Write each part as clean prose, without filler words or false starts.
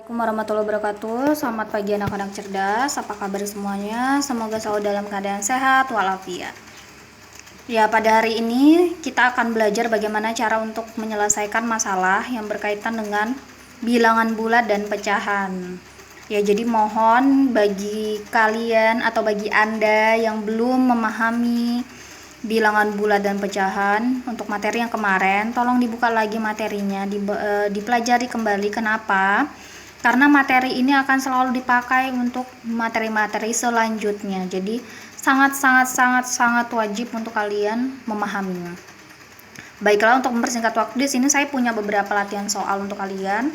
Assalamualaikum warahmatullahi wabarakatuh. Selamat pagi anak-anak cerdas. Apa kabar semuanya? Semoga selalu dalam keadaan sehat walafiat. Ya, pada hari ini kita akan belajar bagaimana cara untuk menyelesaikan masalah yang berkaitan dengan bilangan bulat dan pecahan. Ya, jadi mohon bagi kalian atau bagi Anda yang belum memahami bilangan bulat dan pecahan untuk materi yang kemarin, tolong dibuka lagi materinya, dipelajari kembali. Kenapa? Karena materi ini akan selalu dipakai untuk materi-materi selanjutnya. Jadi sangat wajib untuk kalian memahaminya. Baiklah, untuk mempersingkat waktu, di sini saya punya beberapa latihan soal untuk kalian.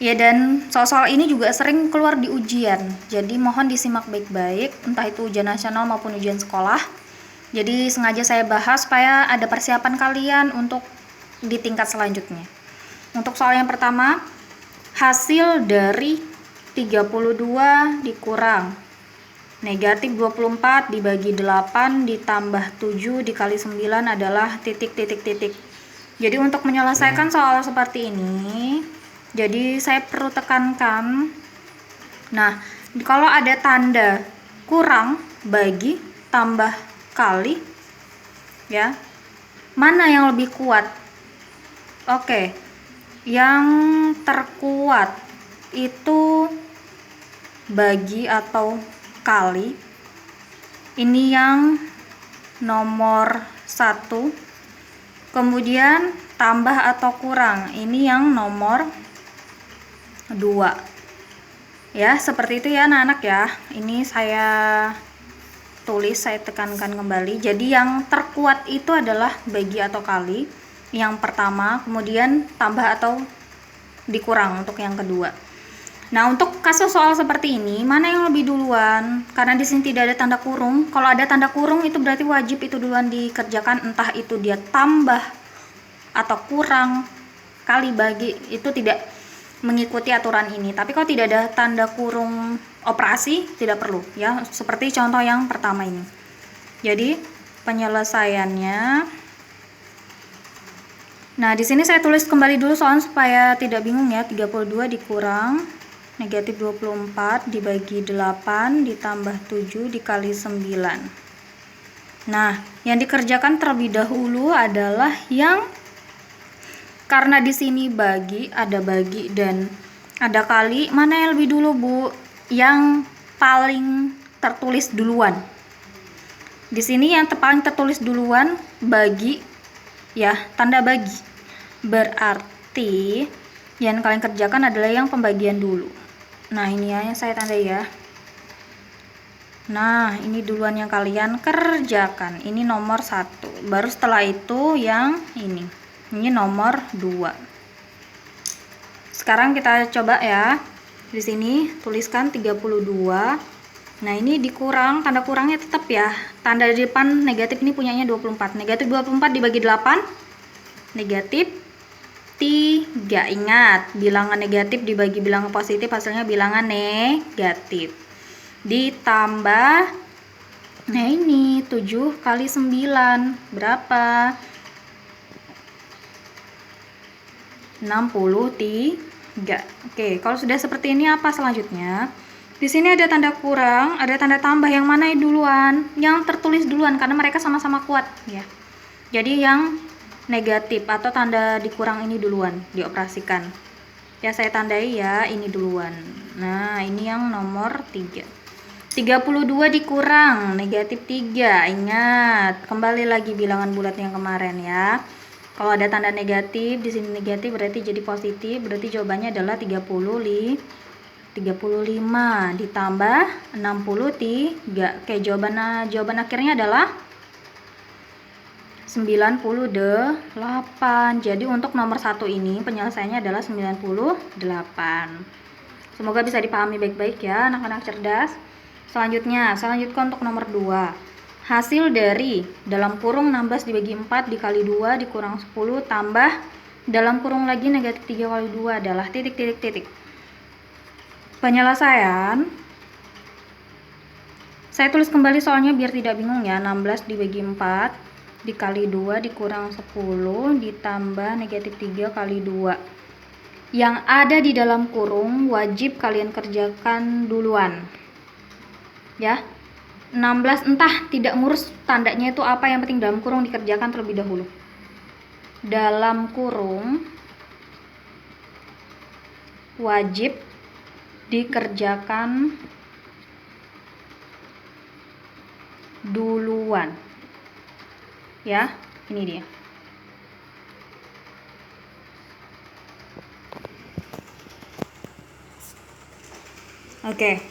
Ya, dan soal-soal ini juga sering keluar di ujian. Jadi mohon disimak baik-baik, entah itu ujian nasional maupun ujian sekolah. Jadi sengaja saya bahas supaya ada persiapan kalian untuk di tingkat selanjutnya. Untuk soal yang pertama, hasil dari 32 dikurang negatif 24 dibagi 8 ditambah 7 dikali 9 adalah titik. Jadi untuk menyelesaikan soal seperti ini, jadi saya perlu tekankan, nah kalau ada tanda kurang, bagi, tambah, kali, ya, mana yang lebih kuat? Oke, yang terkuat itu bagi atau kali. Ini yang nomor 1. Kemudian tambah atau kurang, ini yang nomor 2. Ya, seperti itu ya anak-anak ya. Ini saya tulis, saya tekankan kembali. Jadi yang terkuat itu adalah bagi atau kali yang pertama, kemudian tambah atau dikurang untuk yang kedua. Nah, untuk kasus soal seperti ini, mana yang lebih duluan? Karena di sini tidak ada tanda kurung. Kalau ada tanda kurung itu berarti wajib itu duluan dikerjakan, entah itu dia tambah atau kurang, kali, bagi, itu tidak mengikuti aturan ini. Tapi kalau tidak ada tanda kurung operasi, tidak perlu ya, seperti contoh yang pertama ini. Jadi penyelesaiannya, nah di sini saya tulis kembali dulu soalnya supaya tidak bingung ya. 32 dikurang negatif 24 dibagi 8 ditambah 7 dikali 9. Nah, yang dikerjakan terlebih dahulu adalah yang, karena di sini bagi, ada bagi dan ada kali, mana yang lebih dulu, Bu? Yang paling tertulis duluan. Di sini yang paling tertulis duluan bagi, ya, tanda bagi. Berarti yang kalian kerjakan adalah yang pembagian dulu. Nah, ini ya yang saya tandai ya. Nah, ini duluan yang kalian kerjakan. Ini nomor 1. Baru setelah itu yang ini. Ini nomor 2. Sekarang kita coba ya. Di sini tuliskan 32. Nah, ini dikurang, tanda kurangnya tetap ya. Tanda di depan negatif ini punyanya 24. Negatif 24 dibagi 8. Negatif 3. Ingat, bilangan negatif dibagi bilangan positif hasilnya bilangan negatif. Ditambah, nah ini 7 kali 9 berapa? 63. Oke, kalau sudah seperti ini apa selanjutnya? Di sini ada tanda kurang, ada tanda tambah, yang mana duluan? Yang tertulis duluan karena mereka sama-sama kuat ya. Jadi yang negatif atau tanda dikurang ini duluan dioperasikan. Ya, saya tandai ya, ini duluan. Nah, ini yang nomor 3. 32 dikurang negatif 3. Ingat, kembali lagi bilangan bulat yang kemarin ya. Kalau ada tanda negatif, di sini negatif berarti jadi positif, berarti jawabannya adalah 35 ditambah 63. Oke, jawaban akhirnya adalah 98. Jadi untuk nomor 1 ini penyelesaiannya adalah 98. Semoga bisa dipahami baik-baik ya anak-anak cerdas. Selanjutnya untuk nomor 2. Hasil dari dalam kurung 16 dibagi 4 dikali 2 dikurang 10 tambah dalam kurung lagi negatif 3 kali 2 adalah titik. Penyelesaian, saya tulis kembali soalnya biar tidak bingung ya. 16 dibagi 4 dikali 2 dikurang 10 ditambah negatif 3 kali 2. yang ada di dalam kurung wajib kalian kerjakan duluan. Ya. 16 entah tidak ngurus tandanya itu apa, yang penting dalam kurung dikerjakan terlebih dahulu. Dalam kurung wajib dikerjakan duluan. Ya, ini dia. Oke.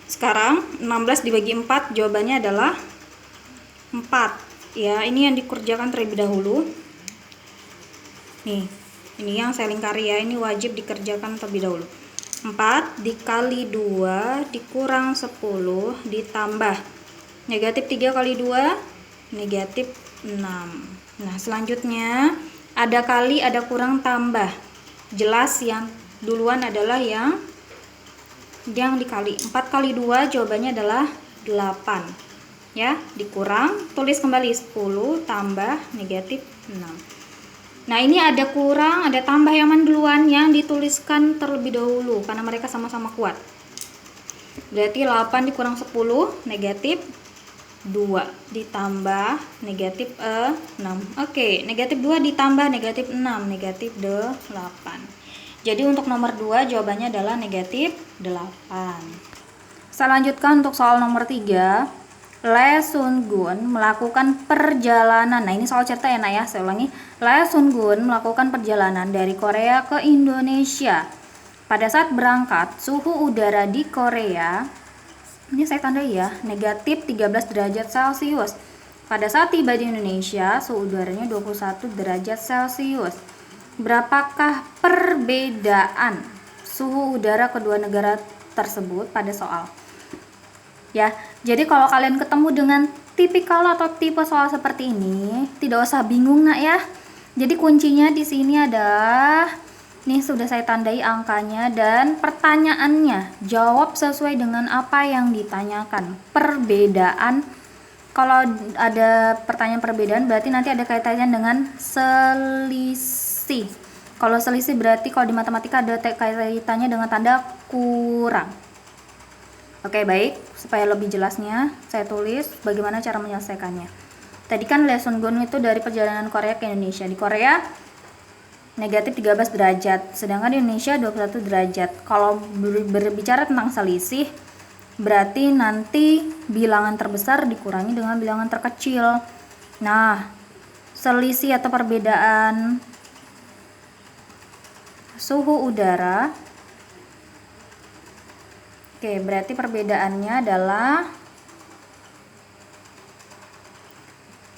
Sekarang 16 dibagi 4, jawabannya adalah 4. Ya, ini yang dikerjakan terlebih dahulu. Nih, ini yang saya lingkari ya, ini wajib dikerjakan terlebih dahulu. 4 dikali 2 dikurang 10 ditambah negatif 3 kali 2 negatif 6. Nah, selanjutnya ada kali, ada kurang, tambah. Jelas yang duluan adalah yang dikali. 4 kali 2 jawabannya adalah 8. Ya, dikurang, tulis kembali 10 tambah negatif 6. Nah, ini ada kurang, ada tambah, yang mana duluan? Yang dituliskan terlebih dahulu karena mereka sama-sama kuat. Berarti 8 dikurang 10 negatif 2 ditambah negatif 6. Oke, negatif 2 ditambah negatif 6 negatif 8. Jadi untuk nomor 2 jawabannya adalah negatif 8. Saya lanjutkan untuk soal nomor 3. Lee Sun Gun melakukan perjalanan. Nah, ini soal cerita ya, ya. Saya ulangi. Lee Sun Gun melakukan perjalanan dari Korea ke Indonesia. Pada saat berangkat, suhu udara di Korea, ini saya tandai ya, negatif 13 derajat Celcius. Pada saat tiba di Indonesia, suhu udaranya 21 derajat Celcius. Berapakah perbedaan suhu udara kedua negara tersebut pada soal? Ya, jadi kalau kalian ketemu dengan tipikal atau tipe soal seperti ini, tidak usah bingung nak ya. Jadi kuncinya di sini adalah, nih sudah saya tandai angkanya dan pertanyaannya. Jawab sesuai dengan apa yang ditanyakan. Perbedaan, kalau ada pertanyaan perbedaan berarti nanti ada kaitannya dengan selisih. Kalau selisih berarti kalau di matematika ada kaitannya dengan tanda kurang. Oke, baik, supaya lebih jelasnya saya tulis bagaimana cara menyelesaikannya. Tadi kan Lee Sun Gun itu dari perjalanan Korea ke Indonesia. Di Korea negatif 13 derajat, sedangkan di Indonesia 21 derajat. Kalau berbicara tentang selisih, berarti nanti bilangan terbesar dikurangi dengan bilangan terkecil. Nah, selisih atau perbedaan suhu udara, oke, berarti perbedaannya adalah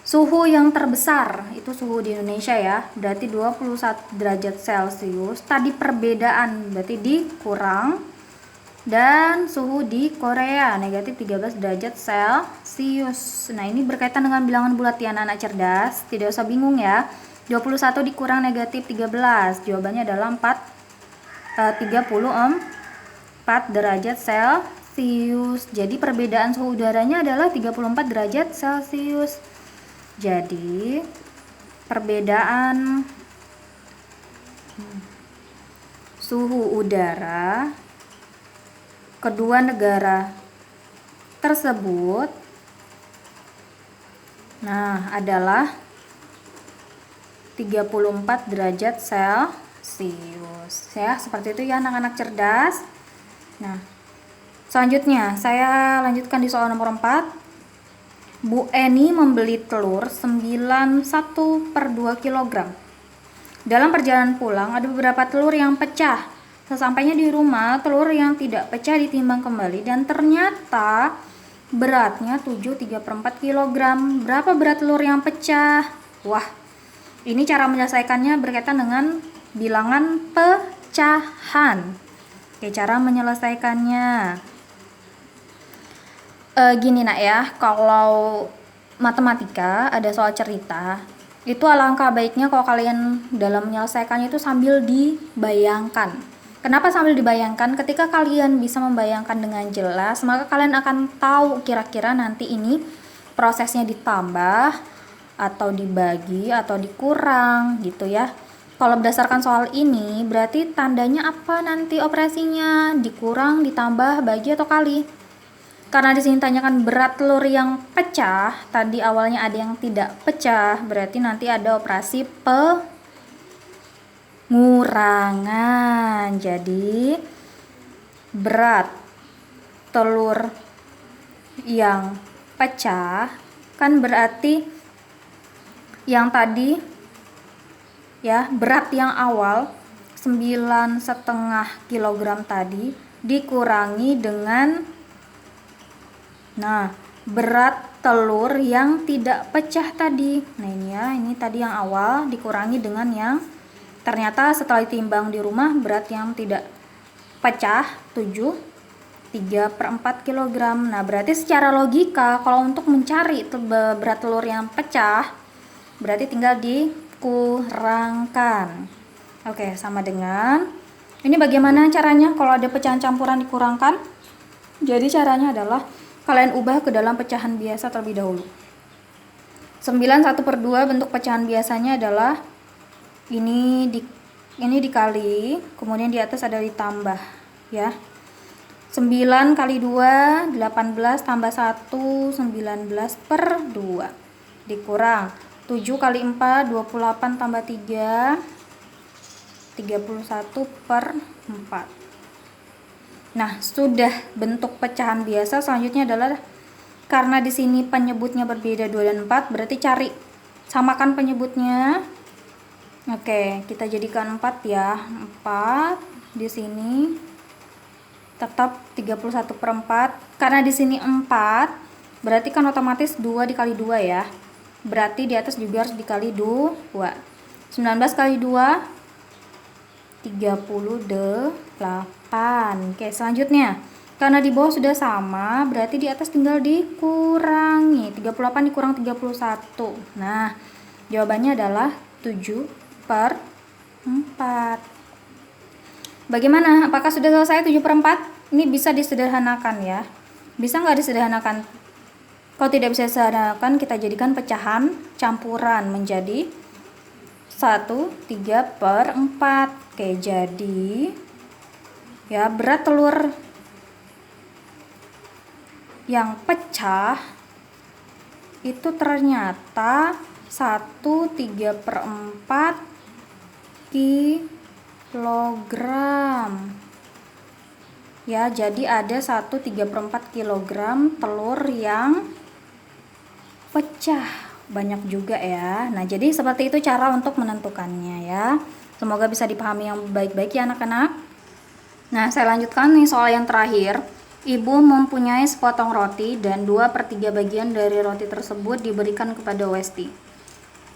suhu yang terbesar, itu suhu di Indonesia ya, berarti 21 derajat Celcius. Tadi perbedaan berarti dikurang, dan suhu di Korea negatif 13 derajat Celcius. Nah, ini berkaitan dengan bilangan bulat ya anak cerdas, tidak usah bingung ya. 21 dikurang negatif 13, jawabannya adalah 34 derajat Celcius. Jadi perbedaan suhu udaranya adalah 34 derajat Celcius. Jadi perbedaan suhu udara kedua negara tersebut, nah, adalah 34 derajat Celcius. Ya, seperti itu ya anak-anak cerdas. Nah, selanjutnya saya lanjutkan di soal nomor 4. Bu Eni membeli telur 91/2 kg. Dalam perjalanan pulang ada beberapa telur yang pecah. Sesampainya di rumah, telur yang tidak pecah ditimbang kembali dan ternyata beratnya 7,3/4 kg. Berapa berat telur yang pecah? Wah, ini cara menyelesaikannya berkaitan dengan bilangan pecahan. Oke, cara menyelesaikannya. Gini nak ya, kalau matematika ada soal cerita, itu alangkah baiknya kalau kalian dalam menyelesaikannya itu sambil dibayangkan. Kenapa sambil dibayangkan? Ketika kalian bisa membayangkan dengan jelas, maka kalian akan tahu kira-kira nanti ini prosesnya ditambah atau dibagi atau dikurang gitu ya. Kalau berdasarkan soal ini, berarti tandanya apa nanti operasinya? Dikurang, ditambah, bagi, atau kali? Karena di sini tanyakan berat telur yang pecah, tadi awalnya ada yang tidak pecah, berarti nanti ada operasi pengurangan. Jadi, berat telur yang pecah kan berarti yang tadi ya, berat yang awal 9,5 kg tadi dikurangi dengan berat telur yang tidak pecah tadi. Nah ini ya, ini tadi yang awal dikurangi dengan yang ternyata setelah ditimbang di rumah berat yang tidak pecah 3/4 kg. Nah berarti secara logika kalau untuk mencari berat telur yang pecah berarti tinggal dikurangkan. Oke, sama dengan ini bagaimana caranya kalau ada pecahan campuran dikurangkan? Jadi caranya adalah kalian ubah ke dalam pecahan biasa terlebih dahulu. 9/1/2 bentuk pecahan biasanya adalah ini dikali, kemudian di atas ada ditambah ya. 9 kali 2 18 tambah 1 19/2 dikurang 7 kali 4 28 tambah 3 31/4. Nah, sudah bentuk pecahan biasa. Selanjutnya adalah karena di sini penyebutnya berbeda 2 dan 4, berarti cari samakan penyebutnya. Oke, kita jadikan 4 ya. 4 di sini tetap 31/4. Karena di sini 4, berarti kan otomatis 2 dikali 2 ya. Berarti di atas juga harus dikali 2. 19 kali 2 38. Oke, selanjutnya karena di bawah sudah sama, berarti di atas tinggal dikurangi. 38 dikurang 31. Nah, jawabannya adalah 7/4. Bagaimana? Apakah sudah selesai 7/4? Ini bisa disederhanakan ya. Bisa nggak disederhanakan? Kalau tidak bisa disederhanakan, kita jadikan pecahan campuran menjadi 1/3/4. Oke, jadi ya berat telur yang pecah itu ternyata 1/3/4 kilogram. Ya, jadi ada 1/3/4 kilogram telur yang pecah. Banyak juga ya. Nah, jadi seperti itu cara untuk menentukannya ya. Semoga bisa dipahami yang baik-baik ya anak-anak. Nah, saya lanjutkan nih soal yang terakhir. Ibu mempunyai sepotong roti dan 2/3 bagian dari roti tersebut diberikan kepada Westi.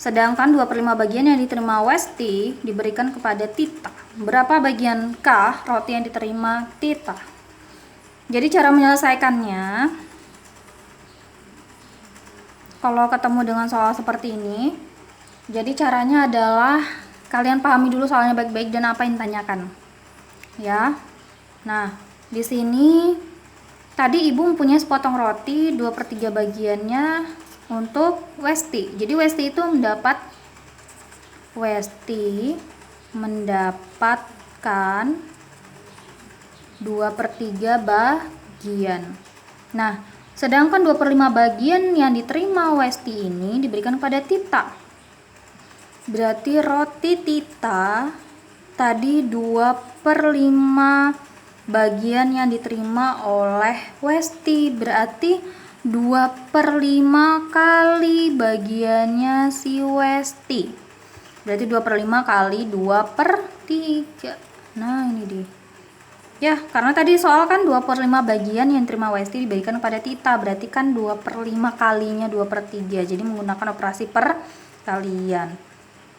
Sedangkan 2/5 bagian yang diterima Westi diberikan kepada Tita. Berapa bagiankah roti yang diterima Tita? Jadi cara menyelesaikannya, kalau ketemu dengan soal seperti ini, jadi caranya adalah kalian pahami dulu soalnya baik-baik dan apa yang ditanyakan. Ya. Nah, di sini tadi ibu mempunyai sepotong roti, 2/3 bagiannya untuk Westi. Jadi Westi mendapatkan 2/3 bagian. Nah, sedangkan 2/5 bagian yang diterima Westi ini diberikan kepada Tita. Berarti roti Tita tadi 2/5 bagian yang diterima oleh Westi. Berarti 2/5 kali bagiannya si Westi. Berarti 2/5 kali 2/3. Nah, ini dia. Ya, karena tadi soal kan 2/5 bagian yang diterima Westi diberikan kepada Tita. Berarti kan 2/5 kalinya 2/3. Jadi menggunakan operasi perkalian.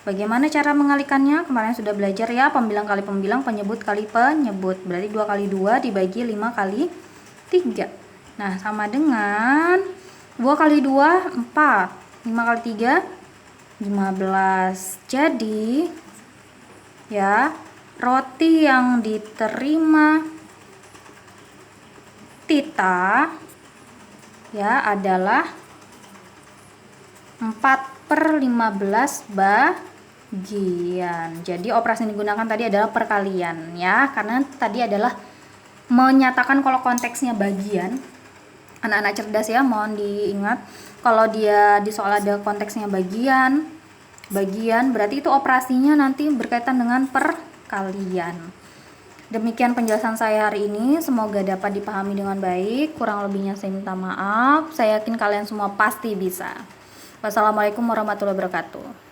Bagaimana cara mengalikannya? Kemarin sudah belajar ya, pembilang kali pembilang, penyebut kali penyebut. Berarti 2 kali 2 dibagi 5 kali 3. Nah, sama dengan 2 kali 2, 4. 5 kali 3, 15. Jadi, ya, roti yang diterima Tita ya adalah 4/15 bagian. bagian. Jadi operasi yang digunakan tadi adalah perkalian ya, karena tadi adalah menyatakan kalau konteksnya bagian. Anak-anak cerdas ya, mohon diingat kalau dia di soal ada konteksnya bagian berarti itu operasinya nanti berkaitan dengan perkalian. Demikian penjelasan saya hari ini, semoga dapat dipahami dengan baik. Kurang lebihnya saya minta maaf. Saya yakin kalian semua pasti bisa. Wassalamualaikum warahmatullahi wabarakatuh.